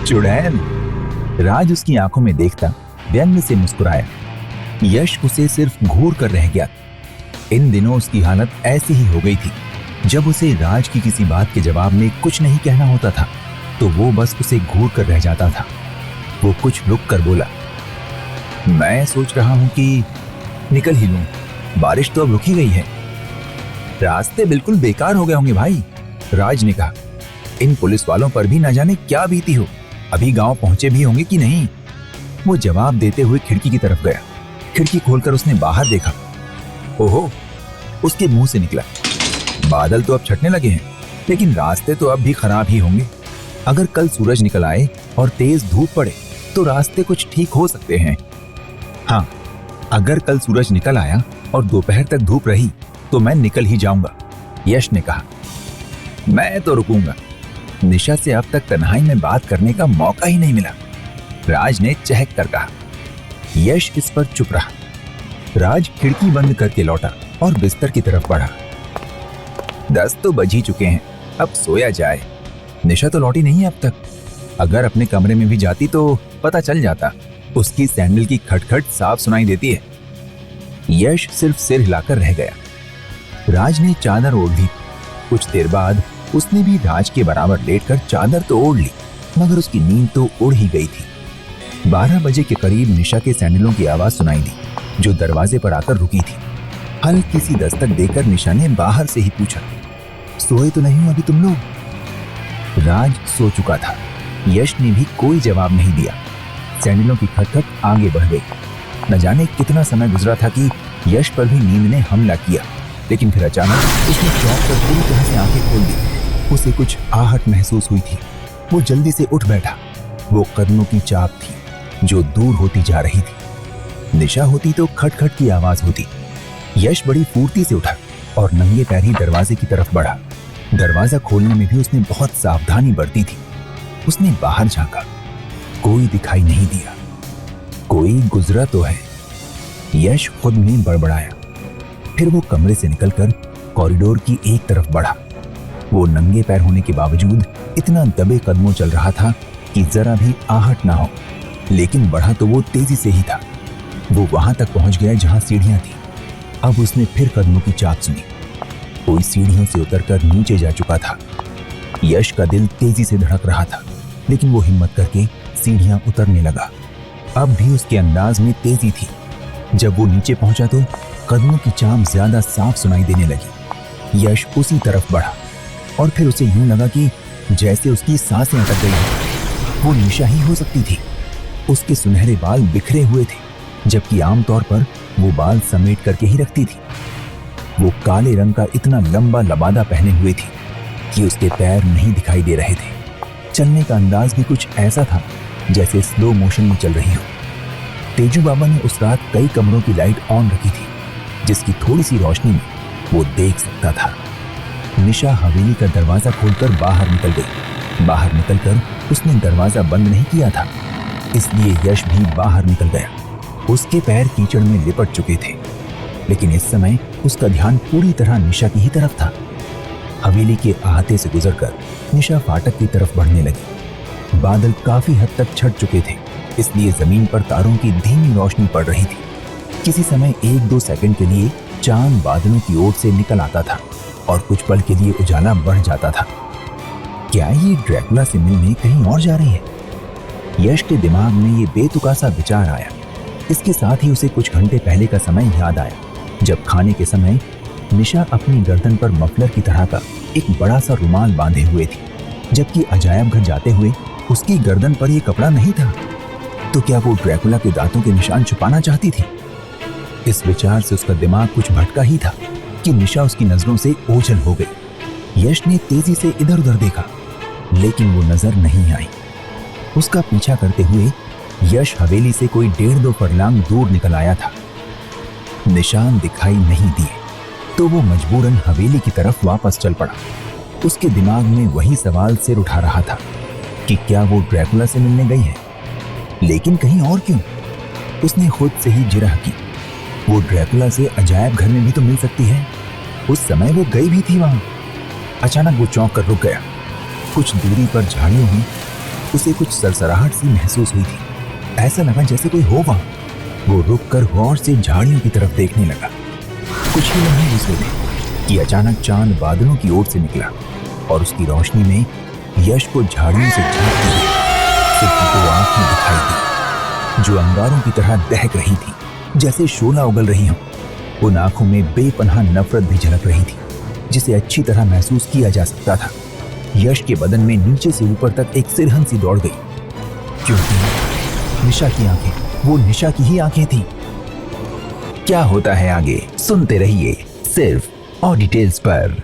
चुड़ैल। राज उसकी आंखों में देखता व्यंग्य से मुस्कुराया। यश उसे सिर्फ घूर कर रह गया। इन दिनों उसकी हालत ऐसी ही हो गई थी। जब उसे राज की किसी बात के जवाब में कुछ नहीं कहना होता था तो वो बस उसे घूर कर रह जाता था। वो कुछ रुक कर बोला, मैं सोच रहा हूं कि निकल ही लूं, बारिश तो अब रुकी गई है। रास्ते बिल्कुल बेकार हो गए होंगे भाई, राज ने कहा। इन पुलिस वालों पर भी न जाने क्या बीती हो, अभी गांव पहुंचे भी होंगे कि नहीं। वो जवाब देते हुए खिड़की की तरफ गया। खिड़की खोलकर उसने बाहर देखा। ओहो, उसके मुंह से निकला, बादल तो अब छटने लगे हैं, लेकिन रास्ते तो अब भी खराब ही होंगे। अगर कल सूरज निकल आए और तेज धूप पड़े तो रास्ते कुछ ठीक हो सकते हैं। हाँ, अगर कल सूरज निकल आया और दोपहर तक धूप रही तो मैं निकल ही जाऊंगा, यश ने कहा। मैं तो रुकूंगा, निशा से अब तक तन्हाई में बात करने का मौका ही नहीं मिला, राज ने चहक कर कहा। यश इस पर चुप रहा। राज खिड़की बंद करके लौटा और बिस्तर की तरफ बढ़ा। 10 तो बज ही चुके हैं, अब सोया जाए। निशा तो लौटी नहीं है अब तक। अगर अपने कमरे में भी जाती तो पता चल जाता। उसकी सैंडल की खटखट साफ सुनाई देती है। यश सिर्फ सिर हिलाकर रह गया। राज ने चादर ओढ़ ली। कुछ देर बाद उसने भी राज के बराबर लेटकर चादर तो ओढ़ ली, मगर उसकी नींद तो उड़ ही गई थी। 12 बजे के करीब निशा के सैंडलों की आवाज सुनाई दी, जो दरवाजे पर आकर रुकी थी। हल्की सी दस्तक देकर निशा ने बाहर से ही पूछा, सोए तो नहीं हो अभी तुम लोग? राज सो चुका था। यश ने भी कोई जवाब नहीं दिया। सैंडलों की खटखट आगे बढ़ गई। न जाने कितना समय गुजरा था कि यश पर भी नींद ने हमला किया, लेकिन फिर अचानक उसने चौंक कर पूरी तरह से आंखें खोल दी। उसे कुछ आहट महसूस हुई थी। वो जल्दी से उठ बैठा। वो कदमों की चाप थी जो दूर होती जा रही थी। निशा होती तो खटखट की आवाज होती। यश बड़ी फुर्ती से उठा और नंगे पैर ही दरवाजे की तरफ बढ़ा। दरवाजा खोलने में भी उसने बहुत सावधानी बरती थी। उसने बाहर झांका, कोई दिखाई नहीं दिया। कोई गुजरा तो है, यश खुद में बड़बड़ाया। फिर वो कमरे से निकलकर कॉरिडोर की एक तरफ बढ़ा। वो नंगे पैर होने के बावजूद इतना दबे कदमों चल रहा था कि जरा भी आहट ना हो, लेकिन बढ़ा तो वो तेजी से ही था। वो वहां तक पहुंच गया जहां सीढ़ियां थी। अब उसने फिर कदमों की चाप सुनी। कोई सीढ़ियों से उतरकर नीचे जा चुका था। यश का दिल तेजी से धड़क रहा था, लेकिन वो हिम्मत करके सीढ़ियां उतरने लगा। अब भी उसके अंदाज में तेजी थी। जब वो नीचे पहुंचा तो कदमों की चाम ज्यादा साफ सुनाई देने लगी। यश उसी तरफ बढ़ा और फिर उसे यूं लगा कि जैसे उसकी सांसें अटक गई हैं। वो निशा ही हो सकती थी। उसके सुनहरे बाल बिखरे हुए थे, जबकि आमतौर पर वो बाल समेट करके ही रखती थी। वो काले रंग का इतना लंबा लबादा पहने हुए थी कि उसके पैर नहीं दिखाई दे रहे थे। चलने का अंदाज भी कुछ ऐसा था जैसे स्लो मोशन में चल रही हो। तेजू बाबा ने उस रात कई कमरों की लाइट ऑन रखी थी, जिसकी थोड़ी सी रोशनी में वो देख सकता था। निशा हवेली का दरवाजा खोलकर बाहर निकल गई। बाहर निकलकर उसने दरवाजा बंद नहीं किया था, इसलिए यश भी बाहर निकल गया। उसके पैर कीचड़ में लिपट चुके थे, लेकिन इस समय उसका ध्यान पूरी तरह निशा की ही तरफ था। हवेली के अहाते से गुजरकर निशा फाटक की तरफ बढ़ने लगी। बादल काफी हद तक छट चुके थे, इसलिए जमीन पर तारों की धीमी रोशनी पड़ रही थी। किसी समय 1-2 सेकंड के लिए चांद बादलों की ओर से निकल आता था और कुछ पल के लिए उजाला बढ़ जाता था। क्या ये ड्रैकुला से मिलने कहीं और जा रही है? यश के दिमाग में ये बेतुका सा विचार आया। इसके साथ ही उसे कुछ घंटे पहले का समय याद आया, जब खाने के समय निशा अपनी गर्दन पर मफलर की तरह का एक बड़ा सा रुमाल बांधे हुए थी, जबकि अजायब घर जाते हुए उसकी गर्दन पर यह कपड़ा नहीं था। तो क्या वो ड्रैकुला के दांतों के निशान छुपाना चाहती थी? इस विचार से उसका दिमाग कुछ भटका ही था कि निशा उसकी नजरों से ओझल हो गई। यश ने तेजी से इधर उधर देखा, लेकिन वो नजर नहीं आई। उसका पीछा करते हुए यश हवेली से कोई 1.5-2 फरलांग दूर निकल आया था। निशान दिखाई नहीं दिए तो वो मजबूरन हवेली की तरफ वापस चल पड़ा। उसके दिमाग में वही सवाल सिर उठा रहा था कि क्या वो ड्रैकुला से मिलने गई है, लेकिन कहीं और क्यों? उसने खुद से ही जिरह की, वो ड्रैकुला से अजायब घर में भी तो मिल सकती है। उस समय वो गई भी थी वहां। अचानक वो चौंक कर रुक गया। कुछ दूरी पर झाड़ियों में उसे कुछ सरसराहट सी महसूस हुई थी। ऐसा लगा जैसे कोई हो वहां। वो रुककर गौर से झाड़ियों की तरफ देखने लगा। कुछ ही लम्हे गुजरे थे कि अचानक चांद बादलों की ओर से निकला और उसकी रोशनी में यश को झाड़ियों से झांकती हुई सिर्फ 2 आंखें दिखाई दी, जो अंगारों की तरह दहक रही थी, जैसे शोला उगल रही हो। उन आंखों में बेपनाह नफरत भी झलक रही थी, जिसे अच्छी तरह महसूस किया जा सकता था। यश के बदन में नीचे से ऊपर तक एक सिरहन सी दौड़ गई, क्योंकि निशा की आंखें वो निशा की ही आंखें थी। क्या होता है आगे सुनते रहिए सिर्फ ऑडिटेल्स पर।